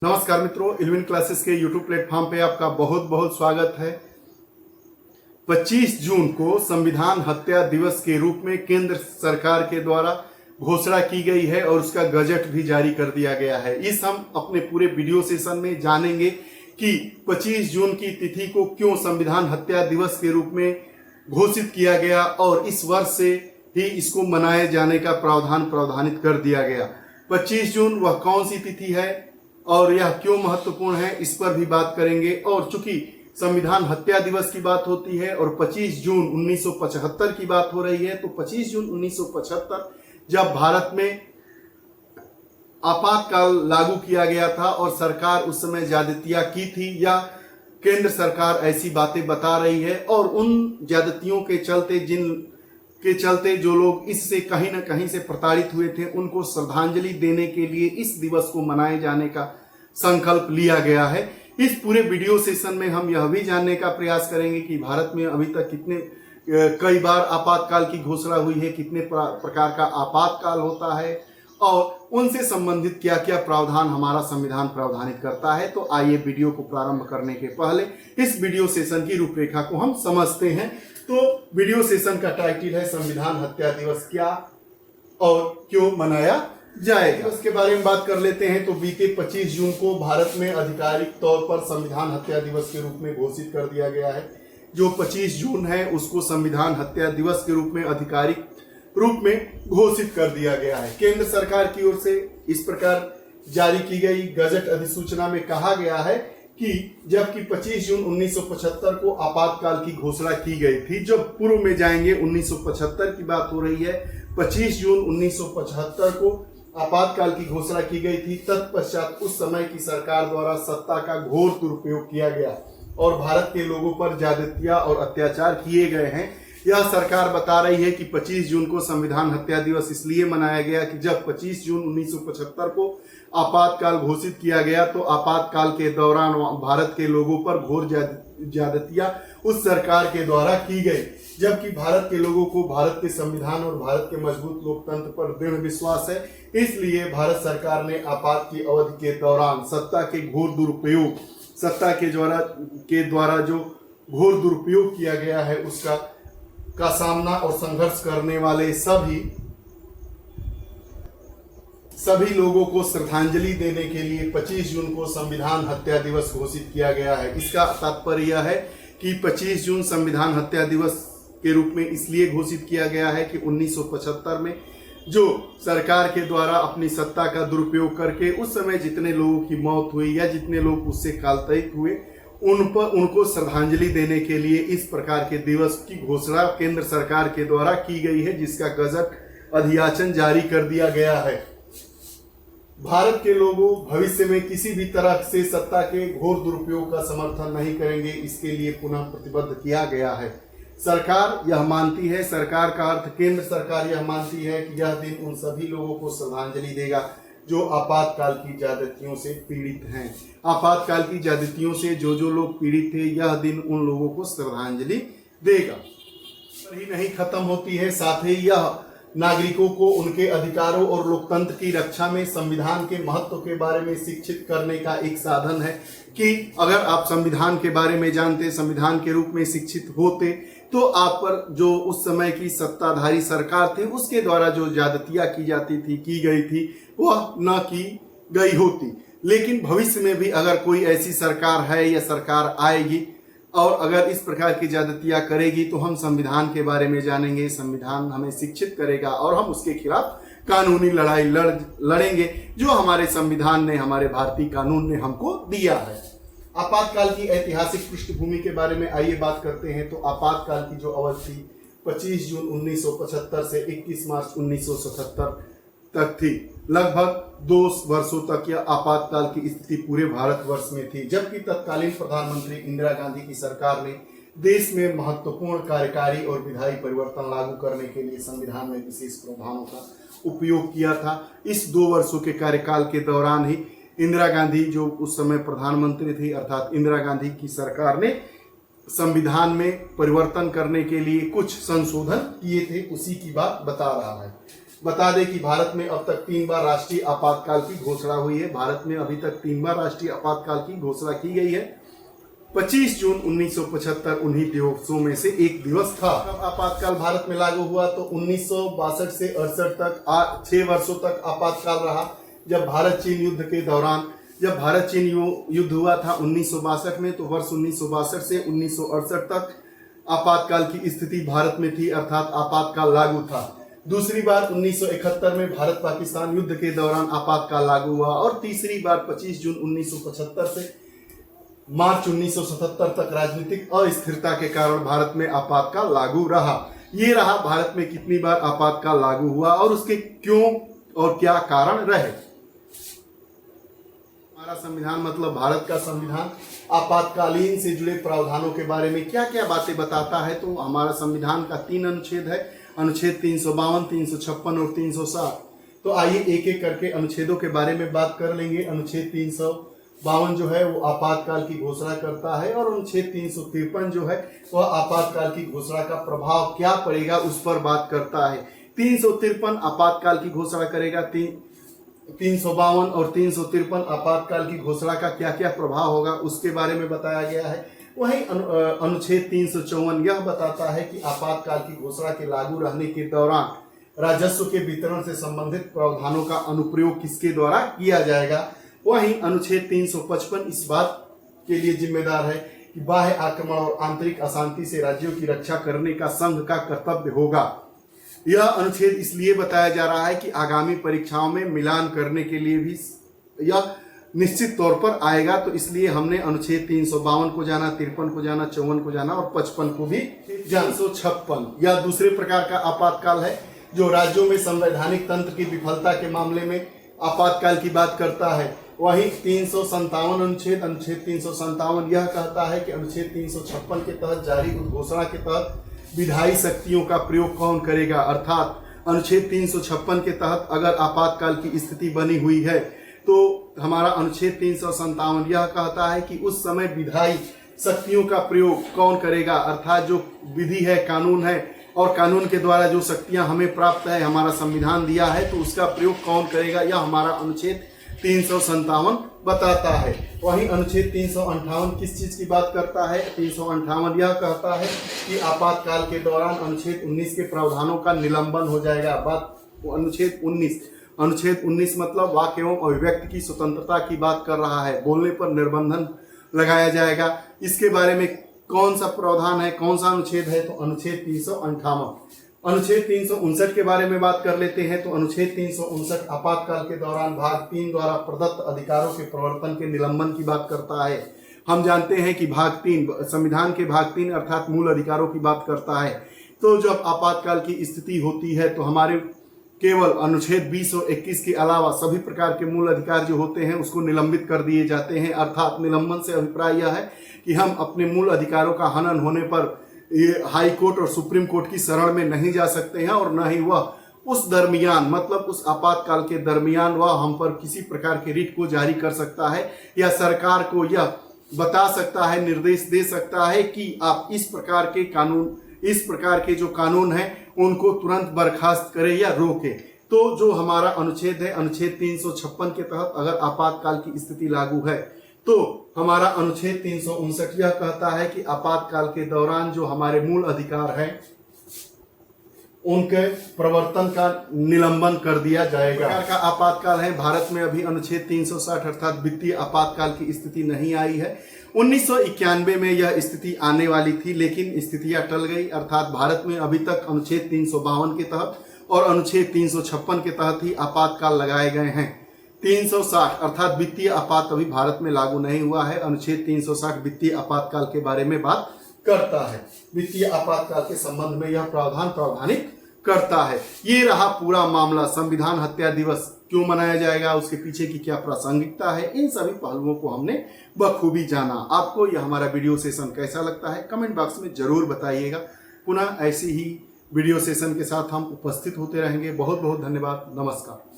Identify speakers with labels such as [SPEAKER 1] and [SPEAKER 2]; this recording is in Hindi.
[SPEAKER 1] नमस्कार मित्रों, इलेवन क्लासेस के यूट्यूब प्लेटफॉर्म पे आपका बहुत बहुत स्वागत है। 25 जून को संविधान हत्या दिवस के रूप में केंद्र सरकार के द्वारा घोषणा की गई है और उसका गजट भी जारी कर दिया गया है। इस हम अपने पूरे वीडियो सेशन में जानेंगे कि 25 जून की तिथि को क्यों संविधान हत्या दिवस के रूप में घोषित किया गया और इस वर्ष से ही इसको मनाए जाने का प्रावधानित कर दिया गया। 25 जून वह कौन सी तिथि है और यह क्यों महत्वपूर्ण है, इस पर भी बात करेंगे। और चूंकि संविधान हत्या दिवस की बात होती है और 25 जून 1975 की बात हो रही है, तो 25 जून 1975 जब भारत में आपातकाल लागू किया गया था और सरकार उस समय ज्यादतियां की थी या केंद्र सरकार ऐसी बातें बता रही है, और उन ज्यादतियों के चलते जो लोग इससे कहीं ना कहीं से प्रताड़ित हुए थे, उनको श्रद्धांजलि देने के लिए इस दिवस को मनाए जाने का संकल्प लिया गया है। इस पूरे वीडियो सेशन में हम यह भी जानने का प्रयास करेंगे कि भारत में अभी तक कई बार आपातकाल की घोषणा हुई है, कितने प्रकार का आपातकाल होता है और उनसे संबंधित क्या क्या प्रावधान हमारा संविधान प्रावधानित करता है। तो आइए वीडियो को प्रारंभ करने के पहले इस वीडियो सेशन की रूपरेखा को हम समझते हैं। तो वीडियो सेशन का टाइटल है संविधान हत्या दिवस क्या और क्यों मनाया जाएगा। इसके बारे में बात कर लेते हैं। तो बीते 25 जून को भारत में आधिकारिक तौर पर संविधान हत्या दिवस के रूप में घोषित कर दिया गया है। जो 25 जून है उसको संविधान हत्या दिवस के रूप में आधिकारिक रूप में घोषित कर दिया गया है। केंद्र सरकार की ओर से इस प्रकार जारी की गई गजट अधिसूचना में कहा गया है कि जबकि 25 जून 1975 को आपातकाल की घोषणा की गई थी, जब पूर्व में जाएंगे 1975 की बात हो रही है, 25 जून 1975 को आपातकाल की घोषणा की गई थी। तत्पश्चात उस समय की सरकार द्वारा सत्ता का घोर दुरुपयोग किया गया और भारत के लोगों पर ज्यादतियां और अत्याचार किए गए हैं। यह सरकार बता रही है कि 25 जून को संविधान हत्या दिवस इसलिए मनाया गया कि जब 25 जून 1975 को आपातकाल घोषित किया गया तो आपातकाल के दौरान भारत के लोगों पर घोर ज्यादतियां उस सरकार के द्वारा की गई, जबकि भारत के लोगों को भारत के संविधान और भारत के मजबूत लोकतंत्र पर दृढ़ विश्वास है। इसलिए भारत सरकार ने आपात की अवधि के दौरान सत्ता के द्वारा जो घोर दुरुपयोग किया गया है उसका सामना और संघर्ष करने वाले सभी लोगों को श्रद्धांजलि देने के लिए 25 जून को संविधान हत्या दिवस घोषित किया गया है। इसका तात्पर्य यह है कि 25 जून संविधान हत्या दिवस के रूप में इसलिए घोषित किया गया है कि 1975 में जो सरकार के द्वारा अपनी सत्ता का दुरुपयोग करके उस समय जितने लोगों की मौत हुई या जितने लोग उससे कालतयित हुए, उनको श्रद्धांजलि देने के लिए इस प्रकार के दिवस की घोषणा केंद्र सरकार के द्वारा की गई है, जिसका गजट अधियाचन जारी कर दिया गया है। भारत के लोगों भविष्य में किसी भी तरह से सत्ता के घोर दुरुपयोग का समर्थन नहीं करेंगे, इसके लिए पुनः प्रतिबद्ध किया गया है। सरकार यह मानती है, सरकार का अर्थ केंद्र सरकार यह मानती है कि यह दिन उन सभी लोगों को श्रद्धांजलि देगा जो आपातकाल की ज्यादतियों से पीड़ित हैं। आपातकाल की ज्यादतियों से जो लोग पीड़ित थे, यह दिन उन लोगों को श्रद्धांजलि देगा। ही नहीं खत्म होती है, साथ ही यह नागरिकों को उनके अधिकारों और लोकतंत्र की रक्षा में संविधान के महत्व के बारे में शिक्षित करने का एक साधन है कि अगर आप संविधान के बारे में जानते, संविधान के रूप में शिक्षित होते, तो आप पर जो उस समय की सत्ताधारी सरकार थी उसके द्वारा जो ज्यादतियां की गई थी वह न की गई होती। लेकिन भविष्य में भी अगर कोई ऐसी सरकार है या सरकार आएगी और अगर इस प्रकार की ज्यादतियां करेगी तो हम संविधान के बारे में जानेंगे, संविधान हमें शिक्षित करेगा और हम उसके खिलाफ कानूनी लड़ाई लड़ेंगे जो हमारे संविधान ने, हमारे भारतीय कानून ने हमको दिया है। आपातकाल की ऐतिहासिक पृष्ठभूमि के बारे में आइए बात करते हैं। तो आपातकाल की जो अवधि थी 25 जून 1975 से 21 मार्च 1977 तक थी। लगभग 2 वर्षों तक यह आपातकाल की स्थिति पूरे भारतवर्ष में थी, जबकि तत्कालीन प्रधानमंत्री इंदिरा गांधी की सरकार ने देश में महत्वपूर्ण कार्यकारी और विधायी परिवर्तन लागू करने के लिए संविधान में विशेष प्रावधानों का उपयोग किया था। इस 2 वर्षों के कार्यकाल के दौरान ही इंदिरा गांधी जो उस समय प्रधानमंत्री थी, अर्थात इंदिरा गांधी की सरकार ने संविधान में परिवर्तन करने के लिए कुछ संशोधन किए थे, उसी की बात बता रहा है। बता दें कि भारत में अब तक 3 बार राष्ट्रीय आपातकाल की घोषणा हुई है। भारत में अभी तक 3 बार राष्ट्रीय आपातकाल की घोषणा की गई है। 25 जून 1975 उन्हीं दिवसों में से एक दिवस था। जब आपातकाल भारत में लागू हुआ तो 1962 से 68 तक 6 वर्षों तक आपातकाल रहा। जब भारत चीन युद्ध के दौरान जब भारत चीन युद्ध हुआ था 1962 में, तो वर्ष 1962 से 1968 तक आपातकाल की स्थिति भारत में थी, अर्थात आपातकाल लागू था। दूसरी बार 1971 में भारत पाकिस्तान युद्ध के दौरान आपातकाल लागू हुआ और तीसरी बार 25 जून 1975 से मार्च 1977 तक राजनीतिक अस्थिरता के कारण भारत में आपातकाल लागू रहा। ये रहा भारत में कितनी बार आपातकाल लागू हुआ और उसके क्यों और क्या कारण रहे। हमारा संविधान मतलब भारत का संविधान आपातकालीन से जुड़े प्रावधानों के बारे में क्या क्या बातें बताता है। तो हमारा संविधान का 3 अनुच्छेद है, अनुच्छेद 352, 356 और 360। तो आइए एक एक करके अनुच्छेदों के बारे में बात कर लेंगे। अनुच्छेद 352 जो है वो आपातकाल की घोषणा करता है और अनुच्छेद 353 जो है वह आपातकाल की घोषणा का प्रभाव क्या पड़ेगा उस पर बात करता है। 353 आपातकाल की घोषणा करेगा, 352 और 353 आपातकाल की घोषणा का क्या क्या प्रभाव होगा उसके बारे में बताया गया है। वहीं अनुच्छेद 354 यह बताता है कि आपातकाल की घोषणा के लागू रहने के दौरान राजस्व के वितरण से संबंधित प्रावधानों का अनुप्रयोग किसके द्वारा किया जाएगा। वहीं अनुच्छेद 355 इस बात के लिए जिम्मेदार है कि बाह्य आक्रमण और आंतरिक अशांति से राज्यों की रक्षा करने का संघ का कर्तव्य होगा। यह अनुच्छेद इसलिए बताया जा रहा है कि आगामी परीक्षाओं में मिलान करने के लिए भी यह निश्चित तौर पर आएगा, तो इसलिए हमने अनुच्छेद 352 को जाना, 53 को जाना, 54 को जाना और 55 को भी जाना। 356 यह दूसरे प्रकार का आपातकाल है जो राज्यों में संवैधानिक तंत्र की विफलता के मामले में आपातकाल की बात करता है। वहीं 357 अनुच्छेद 357 यह कहता है कि अनुच्छेद 356 के तहत जारी उद्घोषणा के तहत विधायी शक्तियों का प्रयोग कौन करेगा। अर्थात अनुच्छेद 356 के तहत अगर आपातकाल की स्थिति बनी हुई है तो हमारा अनुच्छेद 357 यह कहता है कि उस समय विधायी शक्तियों का प्रयोग कौन करेगा। अर्थात जो विधि है, कानून है और कानून के द्वारा जो शक्तियां हमें प्राप्त है, हमारा संविधान दिया है, तो उसका प्रयोग कौन करेगा यह हमारा अनुच्छेद 357 बताता है। वहीं अनुच्छेद 358 किस चीज की बात करता है। 358 यह कहता है कि आपातकाल के दौरान अनुच्छेद 19 के प्रावधानों का निलंबन हो जाएगा। अनुच्छेद 19 मतलब वाक्य एवं अभिव्यक्ति की स्वतंत्रता की बात कर रहा है। बोलने पर निर्बंधन लगाया जाएगा। इसके बारे में कौन सा प्रावधान है, कौन सा अनुच्छेद है, तो अनुच्छेद 358। अनुच्छेद 359 के बारे में बात कर लेते हैं। तो अनुच्छेद 359 आपातकाल के दौरान भाग 3 द्वारा प्रदत्त अधिकारों के प्रवर्तन के निलंबन की बात करता है। हम जानते हैं कि भाग 3 संविधान के भाग 3 अर्थात मूल अधिकारों की बात करता है। तो जब आपातकाल की स्थिति होती है तो हमारे केवल अनुच्छेद 20 और 21 के अलावा सभी प्रकार के मूल अधिकार जो होते हैं उसको निलंबित कर दिए जाते हैं। अर्थात निलंबन से अभिप्राय यह है कि हम अपने मूल अधिकारों का हनन होने पर ये हाई कोर्ट और सुप्रीम कोर्ट की शरण में नहीं जा सकते हैं और न ही वह उस दरमियान मतलब उस आपातकाल के दरमियान वह हम पर किसी प्रकार के रिट को जारी कर सकता है या सरकार को यह बता सकता है, निर्देश दे सकता है कि आप इस प्रकार के जो कानून हैं उनको तुरंत बर्खास्त करें या रोकें। तो जो हमारा अनुच्छेद है, अनुच्छेद 356 के तहत अगर आपातकाल की स्थिति लागू है तो हमारा अनुच्छेद 359 यह कहता है कि आपातकाल के दौरान जो हमारे मूल अधिकार हैं उनके प्रवर्तन का निलंबन कर दिया जाएगा। प्रकार का आपातकाल है भारत में अभी अनुच्छेद 360 अर्थात वित्तीय आपातकाल की स्थिति नहीं आई है। 1991 में यह स्थिति आने वाली थी लेकिन स्थितियां टल गई। अर्थात भारत में अभी तक अनुच्छेद 352 के तहत और अनुच्छेद 356 के तहत ही आपातकाल लगाए गए हैं। 360 अर्थात वित्तीय आपात अभी भारत में लागू नहीं हुआ है। अनुच्छेद 360 वित्तीय आपातकाल के बारे में बात करता है। वित्तीय आपातकाल के संबंध में यह प्रावधान प्रावधानिक करता है। ये रहा पूरा मामला। संविधान हत्या दिवस क्यों मनाया जाएगा, उसके पीछे की क्या प्रासंगिकता है, इन सभी पहलुओं को हमने बखूबी जाना। आपको यह हमारा वीडियो सेशन कैसा लगता है कमेंट बॉक्स में जरूर बताइएगा। पुनः ऐसी ही वीडियो सेशन के साथ हम उपस्थित होते रहेंगे। बहुत बहुत धन्यवाद। नमस्कार।